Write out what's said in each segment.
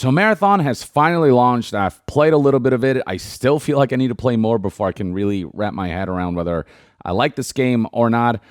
So Marathon has finally launched. I've played a little bit of it. I still feel like I need to play more before I can really wrap my head around whether I like this game or not.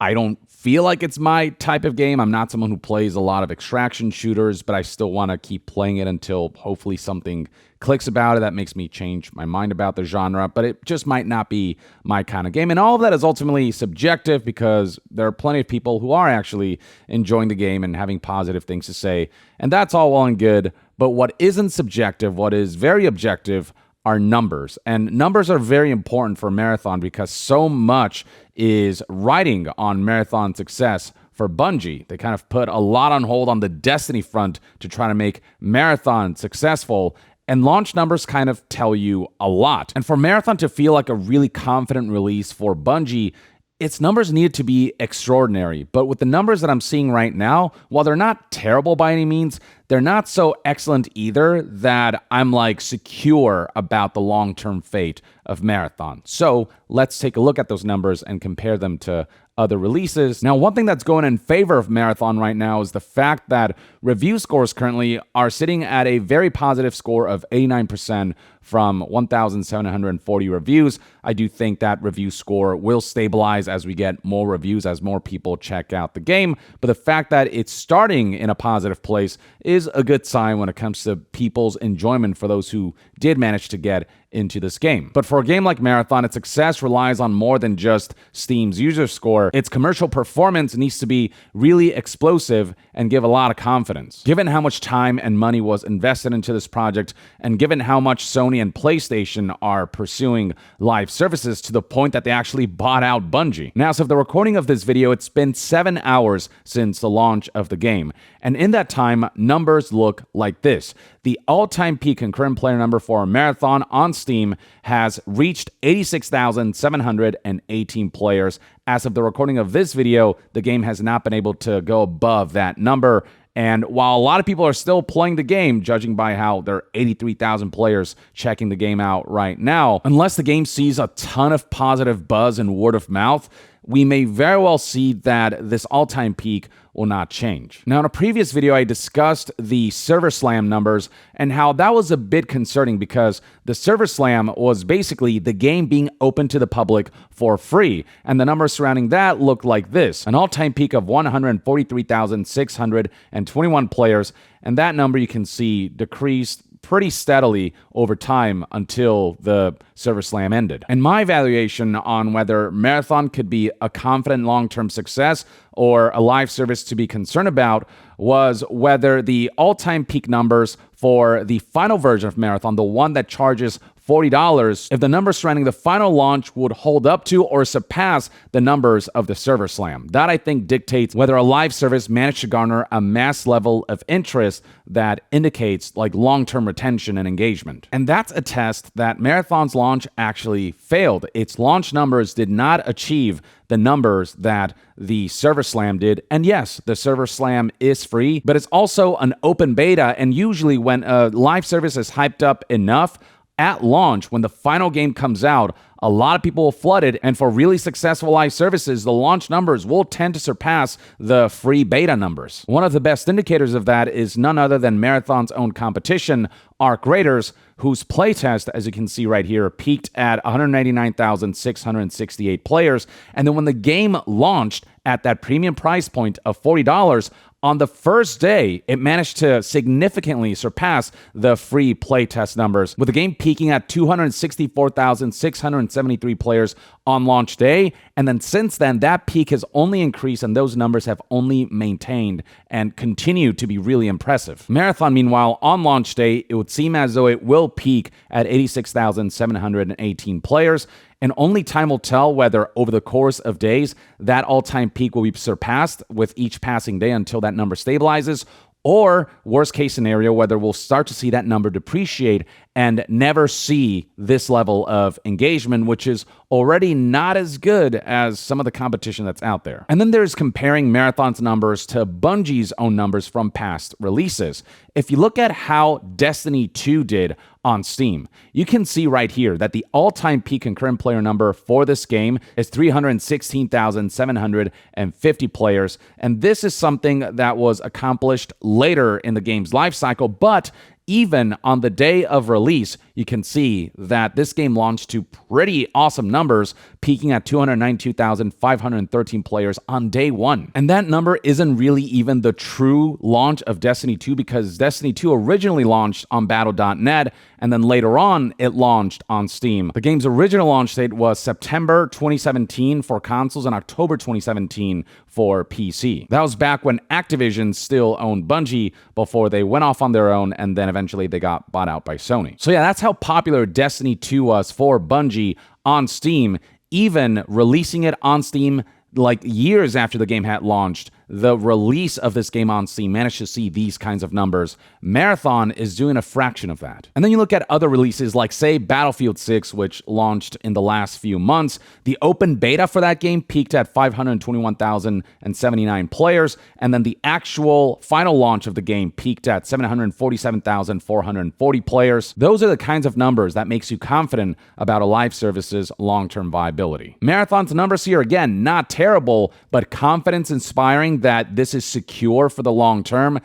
I don't feel like it's my type of game. I'm not someone who plays a lot of extraction shooters, but I still want to keep playing it until hopefully something clicks about it that makes me change my mind about the genre, but it just might not be my kind of game. And all of that is ultimately subjective because there are plenty of people who are actually enjoying the game and having positive things to say, and that's all well and good. But what isn't subjective, what is very objective, are numbers. And numbers are very important for Marathon because so much is riding on Marathon success for Bungie. They kind of put a lot on hold on the Destiny front to try to make Marathon successful. And launch numbers kind of tell you a lot. And for Marathon to feel like a really confident release for Bungie, its numbers needed to be extraordinary. But with the numbers that I'm seeing right now, while they're not terrible by any means, they're not so excellent either that I'm like secure about the long-term fate of Marathon. So let's take a look at those numbers and compare them to other releases. Now, one thing that's going in favor of Marathon right now is the fact that review scores currently are sitting at a very positive score of 89% from 1,740 reviews. I do think that review score will stabilize as we get more reviews, as more people check out the game. But the fact that it's starting in a positive place is a good sign when it comes to people's enjoyment for those who did manage to get into this game. But for a game like Marathon, its success relies on more than just Steam's user score. Its commercial performance needs to be really explosive and give a lot of confidence. Given how much time and money was invested into this project, and given how much Sony and PlayStation are pursuing live services to the point that they actually bought out Bungie. Now, as of the recording of this video, it's been 7 hours since the launch of the game. And in that time, numbers look like this. The all-time peak concurrent player number for Marathon on Steam has reached 86,718 players. As of the recording of this video, the game has not been able to go above that number. And while a lot of people are still playing the game, judging by how there are 83,000 players checking the game out right now, unless the game sees a ton of positive buzz and word of mouth, we may very well see that this all-time peak will not change. Now, in a previous video, I discussed the server slam numbers and how that was a bit concerning because the server slam was basically the game being open to the public for free. And the numbers surrounding that looked like this: an all-time peak of 143,621 players. And that number you can see decreased pretty steadily over time until the server slam ended. And my evaluation on whether Marathon could be a confident long-term success or a live service to be concerned about was whether the all-time peak numbers for the final version of Marathon, the one that charges $40, if the numbers surrounding the final launch would hold up to or surpass the numbers of the server slam. That, I think, dictates whether a live service managed to garner a mass level of interest that indicates like long-term retention and engagement. And that's a test that Marathon's launch actually failed. Its launch numbers did not achieve the numbers that the server slam did. And yes, the server slam is free, but it's also an open beta. And usually when a live service is hyped up enough, at launch, when the final game comes out, a lot of people will flood it, and for really successful live services, the launch numbers will tend to surpass the free beta numbers. One of the best indicators of that is none other than Marathon's own competition, Arc Raiders, whose playtest, as you can see right here, peaked at 199,668 players. And then when the game launched at that premium price point of $40, on the first day, it managed to significantly surpass the free playtest numbers, with the game peaking at 264,673 players on launch day. And then since then, that peak has only increased and those numbers have only maintained and continue to be really impressive. Marathon, meanwhile, on launch day, it would seem as though it will peak at 86,718 players. And only time will tell whether over the course of days that all-time peak will be surpassed with each passing day until that number stabilizes, or worst case scenario, whether we'll start to see that number depreciate and never see this level of engagement, which is already not as good as some of the competition that's out there. And then there's comparing Marathon's numbers to Bungie's own numbers from past releases. If you look at how Destiny 2 did on Steam, you can see right here that the all-time peak concurrent player number for this game is 316,750 players, and this is something that was accomplished later in the game's life cycle, but even on the day of release, you can see that this game launched to pretty awesome numbers, peaking at 292,513 players on day one. And that number isn't really even the true launch of Destiny 2, because Destiny 2 originally launched on Battle.net, and then later on, it launched on Steam. The game's original launch date was September 2017 for consoles and October 2017 for PC. That was back when Activision still owned Bungie before they went off on their own, and then eventually they got bought out by Sony. So yeah, that's how popular Destiny 2 was for Bungie on Steam, even releasing it on Steam like years after the game had launched. The release of this game on Steam managed to see these kinds of numbers. Marathon is doing a fraction of that. And then you look at other releases like, say, Battlefield 6, which launched in the last few months. The open beta for that game peaked at 521,079 players, and then the actual final launch of the game peaked at 747,440 players. Those are the kinds of numbers that makes you confident about a live service's long-term viability. Marathon's numbers here, again, not terrible, but confidence inspiring that this is secure for the long term.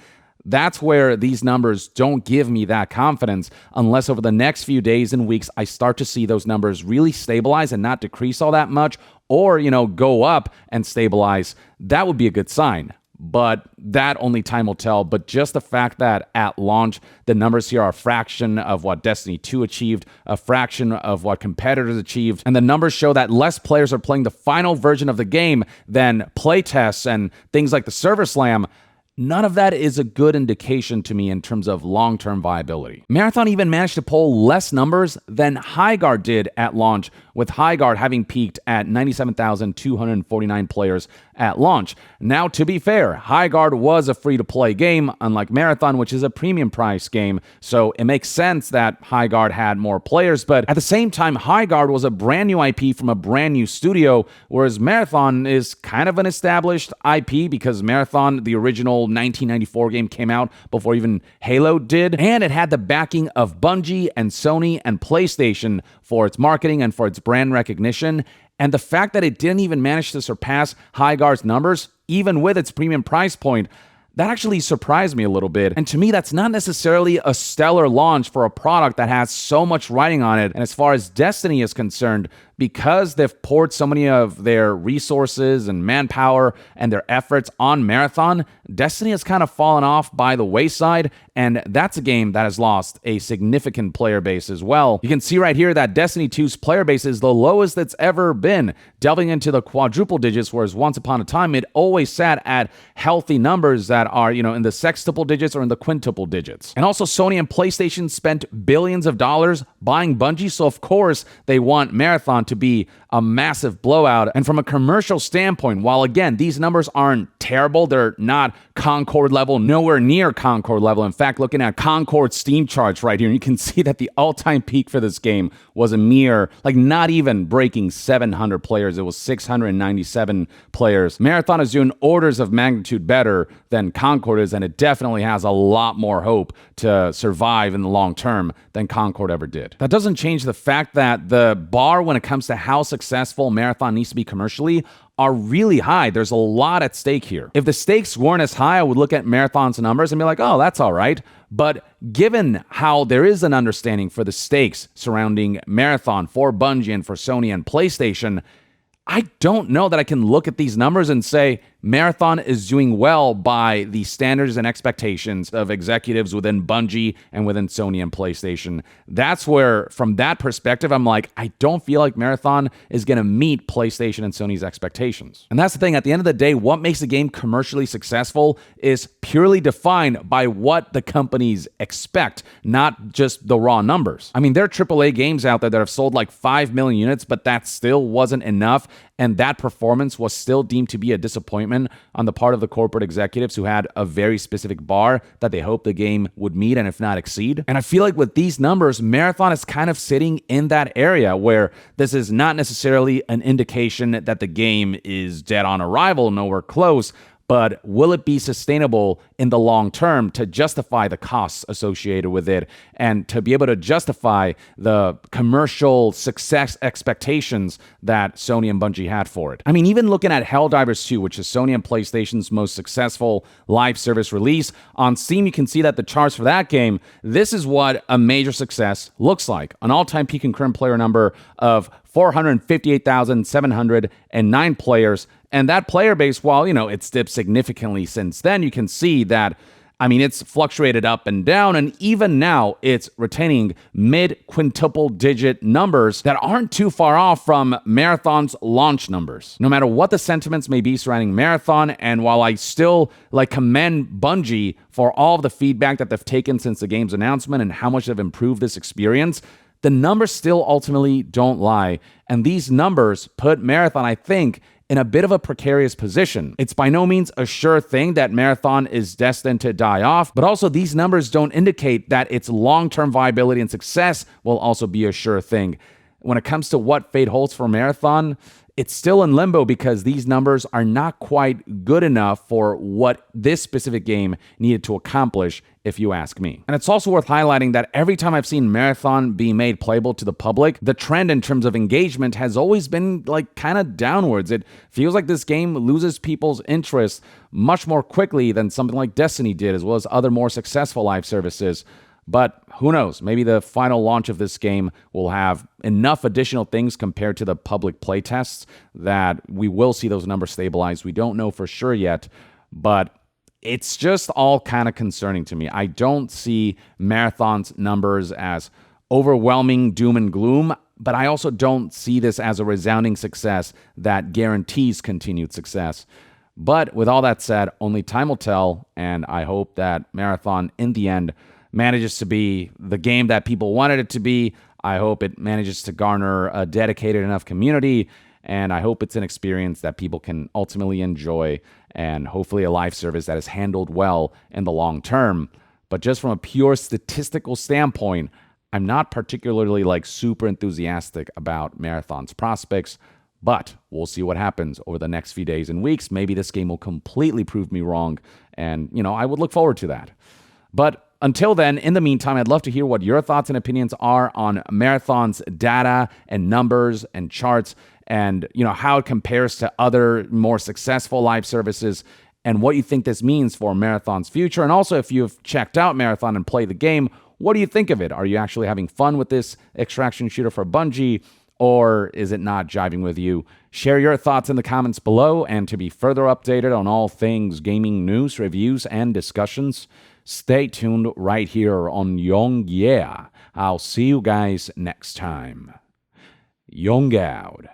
That's where these numbers don't give me that confidence unless over the next few days and weeks I start to see those numbers really stabilize and not decrease all that much, or, go up and stabilize. That would be a good sign. But that only time will tell. But just the fact that at launch, the numbers here are a fraction of what Destiny 2 achieved, a fraction of what competitors achieved, and the numbers show that less players are playing the final version of the game than playtests and things like the server slam. None of that is a good indication to me in terms of long-term viability. Marathon even managed to pull less numbers than Highguard did at launch, with Highguard having peaked at 97,249 players at launch. Now, to be fair, Highguard was a free-to-play game, unlike Marathon, which is a premium price game, so it makes sense that Highguard had more players, but at the same time, Highguard was a brand new IP from a brand new studio, whereas Marathon is kind of an established IP because Marathon, the original 1994 game, came out before even Halo did, and it had the backing of Bungie and Sony and PlayStation for its marketing and for its brand recognition. And the fact that it didn't even manage to surpass Highguard's numbers, even with its premium price point, that actually surprised me a little bit. And to me, that's not necessarily a stellar launch for a product that has so much writing on it. And as far as Destiny is concerned, because they've poured so many of their resources and manpower and their efforts on Marathon, Destiny has kind of fallen off by the wayside, and that's a game that has lost a significant player base as well. You can see right here that Destiny 2's player base is the lowest it's ever been, delving into the quadruple digits, whereas once upon a time, it always sat at healthy numbers that are, in the sextuple digits or in the quintuple digits. And also, Sony and PlayStation spent billions of dollars buying Bungie, so of course, they want Marathon to be a massive blowout. And from a commercial standpoint, while again, these numbers aren't terrible, they're not Concord level, nowhere near Concord level. In fact, looking at Concord Steam charts right here, you can see that the all-time peak for this game was a mere, not even breaking 700 players. It was 697 players. Marathon is doing orders of magnitude better than Concord is, and it definitely has a lot more hope to survive in the long term than Concord ever did. That doesn't change the fact that the bar when it comes to how successful Marathon needs to be commercially are really high. There's a lot at stake here. If the stakes weren't as high, I would look at Marathon's numbers and be like, oh, that's all right. But given how there is an understanding for the stakes surrounding Marathon for Bungie and for Sony and PlayStation, I don't know that I can look at these numbers and say Marathon is doing well by the standards and expectations of executives within Bungie and within Sony and PlayStation. That's where, from that perspective, I'm like, I don't feel like Marathon is going to meet PlayStation and Sony's expectations. And that's the thing. At the end of the day, what makes a game commercially successful is purely defined by what the companies expect, not just the raw numbers. I mean, there are AAA games out there that have sold 5 million units, but that still wasn't enough. And that performance was still deemed to be a disappointment on the part of the corporate executives who had a very specific bar that they hoped the game would meet and if not exceed. And I feel like with these numbers, Marathon is kind of sitting in that area where this is not necessarily an indication that the game is dead on arrival, nowhere close. But will it be sustainable in the long term to justify the costs associated with it and to be able to justify the commercial success expectations that Sony and Bungie had for it. I mean, even looking at Helldivers 2, which is Sony and PlayStation's most successful live service release, on Steam, you can see that the charts for that game, this is what a major success looks like. An all-time peak concurrent player number of 458,709 players. And that player base, while, it's dipped significantly since then, you can see that, it's fluctuated up and down. And even now, it's retaining mid-quintuple digit numbers that aren't too far off from Marathon's launch numbers. No matter what the sentiments may be surrounding Marathon, and while I still commend Bungie for all of the feedback that they've taken since the game's announcement and how much they've improved this experience, the numbers still ultimately don't lie. And these numbers put Marathon, I think, in a bit of a precarious position. It's by no means a sure thing that Marathon is destined to die off, but also these numbers don't indicate that its long-term viability and success will also be a sure thing. When it comes to what fate holds for Marathon, it's still in limbo because these numbers are not quite good enough for what this specific game needed to accomplish, if you ask me. And it's also worth highlighting that every time I've seen Marathon be made playable to the public, the trend in terms of engagement has always been kind of downwards. It feels like this game loses people's interest much more quickly than something like Destiny did, as well as other more successful live services. But who knows? Maybe the final launch of this game will have enough additional things compared to the public playtests that we will see those numbers stabilize. We don't know for sure yet, but it's just all kind of concerning to me. I don't see Marathon's numbers as overwhelming doom and gloom, but I also don't see this as a resounding success that guarantees continued success. But with all that said, only time will tell, and I hope that Marathon, in the end, manages to be the game that people wanted it to be. I hope it manages to garner a dedicated enough community, and I hope it's an experience that people can ultimately enjoy, and hopefully a live service that is handled well in the long term. But just from a pure statistical standpoint, I'm not particularly super enthusiastic about Marathon's prospects, but we'll see what happens over the next few days and weeks. Maybe this game will completely prove me wrong, and I would look forward to that. But until then, in the meantime, I'd love to hear what your thoughts and opinions are on Marathon's data and numbers and charts, and how it compares to other more successful live services, and what you think this means for Marathon's future. And also, if you've checked out Marathon and played the game, what do you think of it? Are you actually having fun with this extraction shooter for Bungie, or is it not jiving with you? Share your thoughts in the comments below, and to be further updated on all things gaming news, reviews, and discussions, stay tuned right here on Young Yeah. I'll see you guys next time. Young out.